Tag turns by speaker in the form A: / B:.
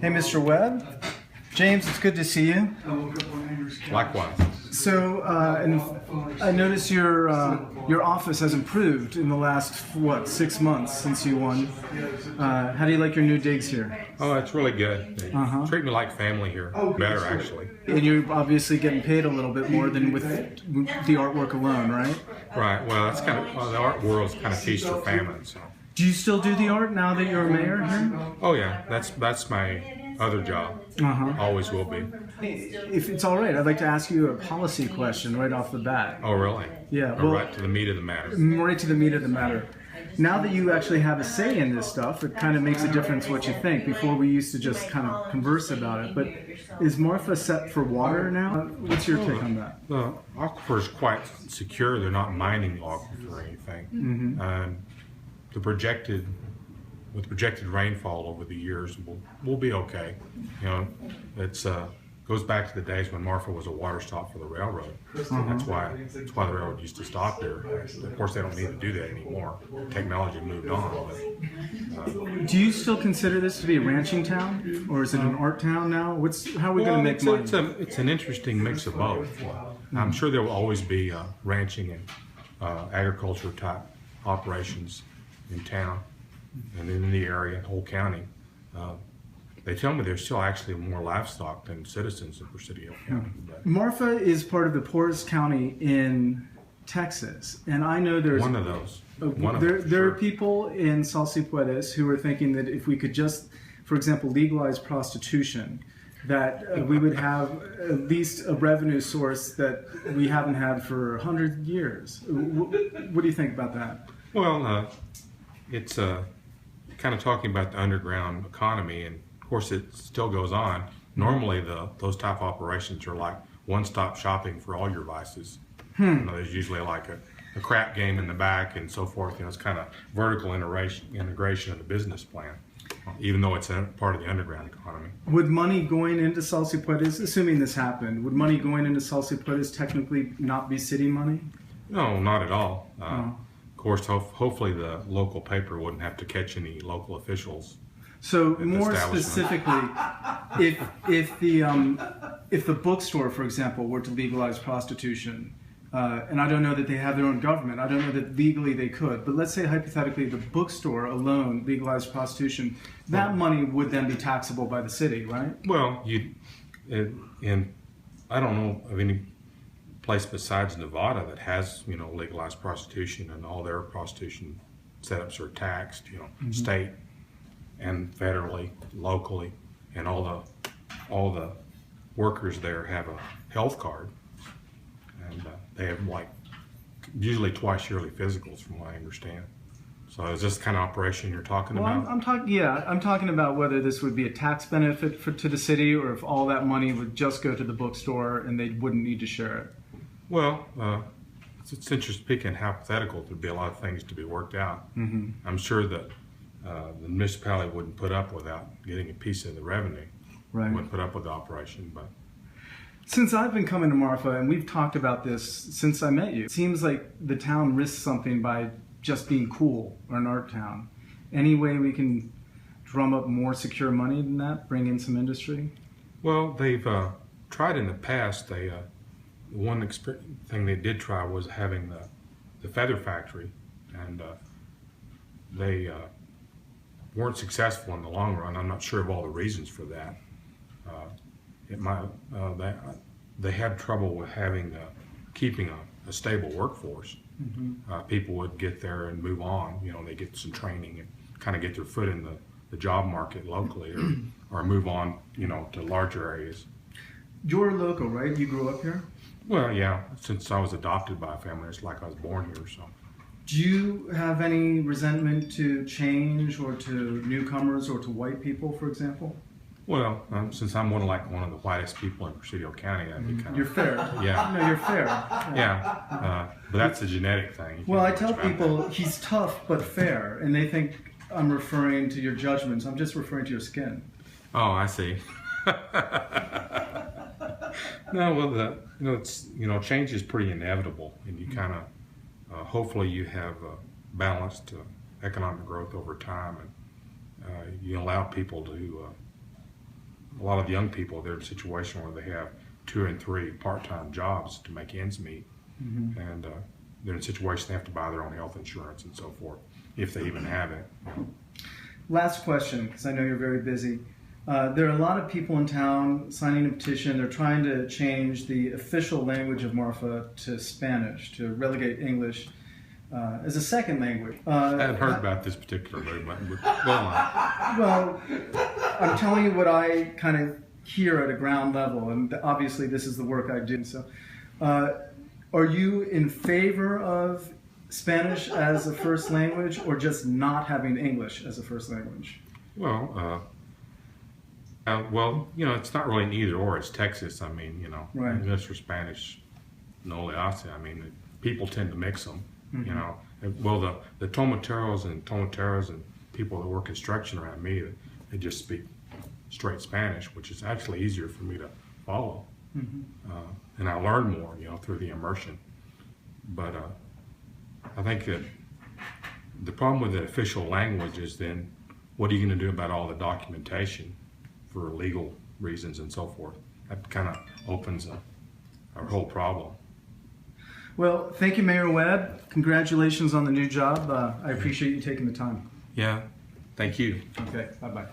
A: Hey, Mr. Webb. James, it's good to see you.
B: Likewise.
A: So, and I noticed your office has improved in the last, 6 months since you won. How do you like your new digs here?
B: Oh, it's really good. They treat me like family here. Better, actually.
A: And you're obviously getting paid a little bit more than with the artwork alone, right?
B: Right. Well, that's the art world's kind of feast or famine. So.
A: Do you still do the art now that you're a mayor here?
B: Oh yeah, that's my other job. Always will be.
A: If it's all right, I'd like to ask you a policy question right off the bat.
B: Oh really?
A: Yeah.
B: Well, right to the meat of the matter.
A: Right to the meat of the matter. Now that you actually have a say in this stuff, it kind of makes a difference what you think. Before we used to just kind of converse about it. But is Marfa set for water now? What's your take on that?
B: The aquifer is quite secure. They're not mining the aquifer or anything. With projected rainfall over the years, we'll be okay. You know, it's goes back to the days when Marfa was a water stop for the railroad. That's why the railroad used to stop there. Of course, they don't need to do that anymore. Technology moved on. But,
A: do you still consider this to be a ranching town, or is it an art town now? How are we going to make money?
B: It's an interesting mix of both. I'm sure there will always be ranching and agriculture type operations in town and in the area, whole county. They tell me there's still actually more livestock than citizens in Presidio County.
A: Marfa is part of the poorest county in Texas, and I know there's
B: one of those.
A: There are people in Salsipuedes who are thinking that if we could just, for example, legalize prostitution, that we would have at least a revenue source that we haven't had for 100 years. What do you think about that?
B: Well, it's kind of talking about the underground economy, and of course it still goes on. Normally those type of operations are like one-stop shopping for all your vices. You know, there's usually like a crap game in the back and so forth. You know, it's kind of vertical integration of the business plan, even though it's a part of the underground economy.
A: Would money going into Salsipuedes, assuming this happened, would money going into Salsipuedes technically not be city money?
B: No, not at all. Of course, hopefully the local paper wouldn't have to catch any local officials.
A: So more specifically, if the bookstore, for example, were to legalize prostitution, and I don't know that they have their own government, I don't know that legally they could, but let's say hypothetically the bookstore alone legalized prostitution, that money would then be taxable by the city, right?
B: Well, and I don't know of any place besides Nevada that has, you know, legalized prostitution, and all their prostitution setups are taxed, you know, state and federally, locally, and all the workers there have a health card, and they have like usually twice yearly physicals, from what I understand. So is this the kind of operation you're talking about?
A: I'm talking about whether this would be a tax benefit to the city, or if all that money would just go to the bookstore and they wouldn't need to share it.
B: Well, it's interesting, speaking hypothetical, there'd be a lot of things to be worked out. I'm sure that the municipality wouldn't put up without getting a piece of the revenue.
A: Right.
B: Wouldn't put up with the operation, but.
A: Since I've been coming to Marfa, and we've talked about this since I met you, it seems like the town risks something by just being cool, or an art town. Any way we can drum up more secure money than that, bring in some industry?
B: Well, they've tried in the past. The one thing they did try was having the feather factory, and they weren't successful in the long run. I'm not sure of all the reasons for that. They had trouble with keeping a stable workforce. People would get there and move on. You know, they get some training and kind of get their foot in the job market locally, or move on, you know, to larger areas.
A: You're local, right? You grew up here?
B: Well, yeah. Since I was adopted by a family, it's like I was born here. So.
A: Do you have any resentment to change, or to newcomers, or to white people, for example?
B: Well, since I'm one of the whitest people in Presidio County, that'd be kind of...
A: You're fair.
B: Yeah.
A: No, you're fair.
B: Yeah, but that's a genetic thing.
A: Well, I tell people he's tough but fair, and they think I'm referring to your judgments. I'm just referring to your skin.
B: Oh, I see. No, well, change is pretty inevitable, and you kind of, hopefully, you have balanced economic growth over time, and you allow people to a lot of young people, they're in a situation where they have 2 and 3 part-time jobs to make ends meet. And they're in a situation they have to buy their own health insurance and so forth, if they even have it.
A: Last question, because I know you're very busy. There are a lot of people in town signing a petition. They're trying to change the official language of Marfa to Spanish, to relegate English as a second language.
B: I hadn't heard about this particular movement, but go on.
A: Well, I'm telling you what I kind of hear at a ground level, and obviously this is the work I do. So, are you in favor of Spanish as a first language, or just not having English as a first language?
B: Well, it's not really an either or. It's Texas. I mean,
A: right.
B: English or Spanish, no le hace. I mean, people tend to mix them. Well, the tomateros and people that work construction around me, they just speak straight Spanish, which is actually easier for me to follow. And I learn more, through the immersion. But I think that the problem with the official language is then, what are you going to do about all the documentation for legal reasons and so forth? That kind of opens our whole problem.
A: Well, thank you, Mayor Webb. Congratulations on the new job. I appreciate you taking the time.
B: Yeah, thank you.
A: Okay, bye-bye.